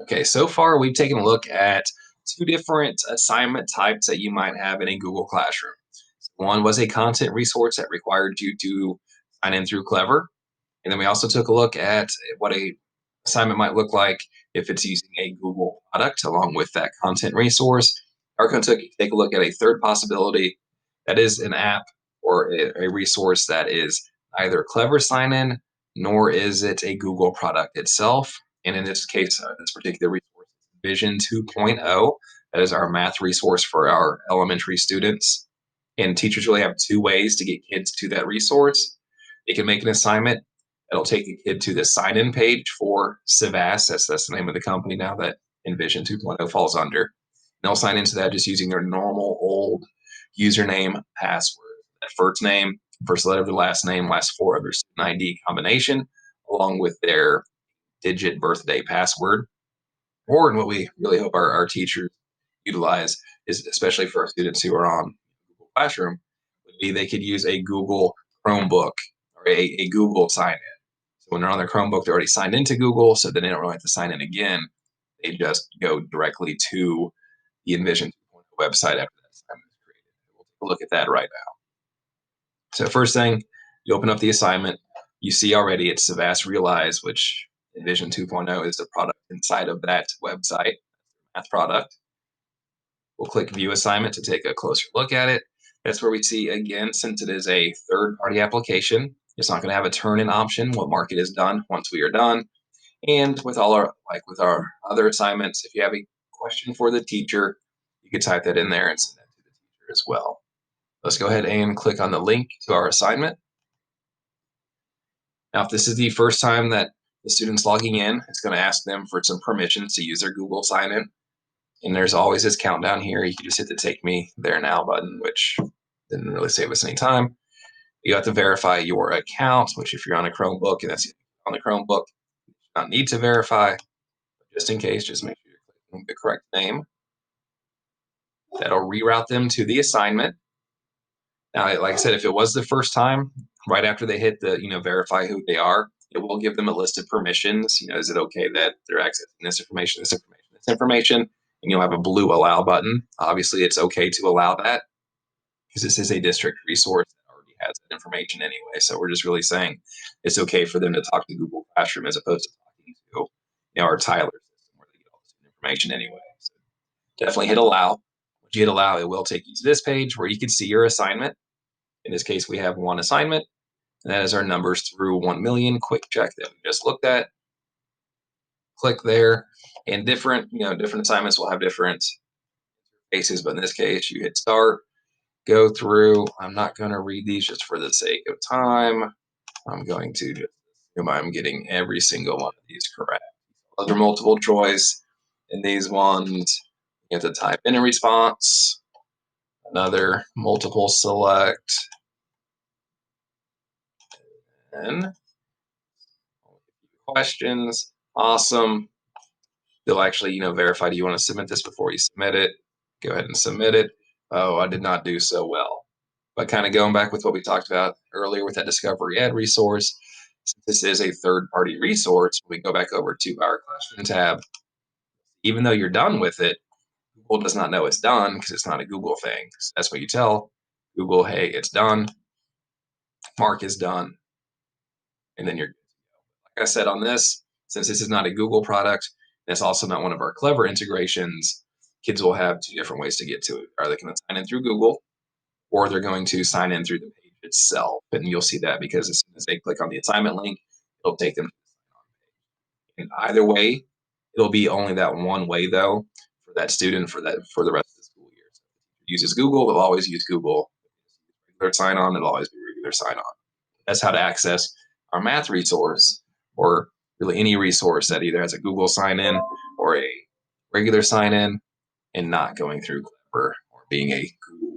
Okay, so far we've taken a look at two different assignment types that you might have in a Google Classroom. One was a content resource that required you to sign in through Clever. And then we also took a look at what a assignment might look like if it's using a Google product along with that content resource. We're going to take a look at a third possibility that is an app or a resource that is neither Clever sign in nor is it a Google product itself. And in this case, this particular resource is Vision 2.0. That is our math resource for our elementary students. And teachers really have two ways to get kids to that resource. They can make an assignment. It'll take a kid to the sign-in page for Savas. That's the name of the company now that Envision 2.0 falls under. And they'll sign into that just using their normal old username, password. That first name, first letter of their last name, last four of their student ID combination, along with their digit birthday password. Or, and what we really hope our teachers utilize is, especially for our students who are on Google Classroom, would be they could use a Google Chromebook or a Google sign in. So when they're on their Chromebook, they're already signed into Google, so they don't really have to sign in again. They just go directly to the Envision 2.0 website after that assignment is created. We'll take a look at that right now. So first thing, you open up the assignment. You see already it's Savas Realize, which Envision 2.0 is the product inside of that website, math product. We'll click View Assignment to take a closer look at it. That's where we see, again, since it is a third-party application, it's not going to have a turn-in option. We'll mark it as done once we are done. And with with our other assignments, if you have a question for the teacher, you can type that in there and send that to the teacher as well. Let's go ahead and click on the link to our assignment. Now, if this is the first time that the student's logging in, it's going to ask them for some permissions to use their Google sign-in. And there's always this countdown here. You can just hit the Take Me There Now button, which didn't really save us any time. You have to verify your account, which if you're on a Chromebook and that's on the Chromebook, you do not need to verify. But just in case, just make sure you're clicking the correct name. That'll reroute them to the assignment. Now, like I said, if it was the first time, right after they hit the, verify who they are, it will give them a list of permissions. Is it okay that they're accessing this information, this information, this information? And you'll have a blue allow button. Obviously, it's okay to allow that because this is a district resource that already has that information anyway. So we're just really saying it's okay for them to talk to Google Classroom as opposed to talking to, our Tyler system where they get all this information anyway. So definitely hit allow. Once you hit allow, it will take you to this page where you can see your assignment. In this case, we have one assignment, and that is our numbers through 1 million quick check that we just looked at. Click there, and different assignments will have different faces, but in this case, you hit start, go through. I'm not going to read these just for the sake of time. I'm going to just assume I'm getting every single one of these correct. Those are multiple choice, and these ones, you have to type in a response, another multiple select, and questions. Awesome. They'll actually, verify, do you want to submit this before you submit it? Go ahead and submit it. Oh, I did not do so well. But kind of going back with what we talked about earlier with that Discovery Ed resource, since this is a third-party resource, we go back over to our question tab. Even though you're done with it, Google does not know it's done because it's not a Google thing. So that's what you tell Google, hey, it's done. Mark is done. And then you're, like I said on this, since this is not a Google product, and it's also not one of our Clever integrations, kids will have two different ways to get to it. Are they going to sign in through Google, or they're going to sign in through the page itself? And you'll see that because as soon as they click on the assignment link, it'll take them to the sign on page. And either way, it'll be only that one way though for that student for the rest of the school year. So if it uses Google, they'll always use Google. Regular sign on, it'll always be regular sign on. That's how to access our math resource, or really any resource that either has a Google sign in or a regular sign in and not going through Clever or being a Google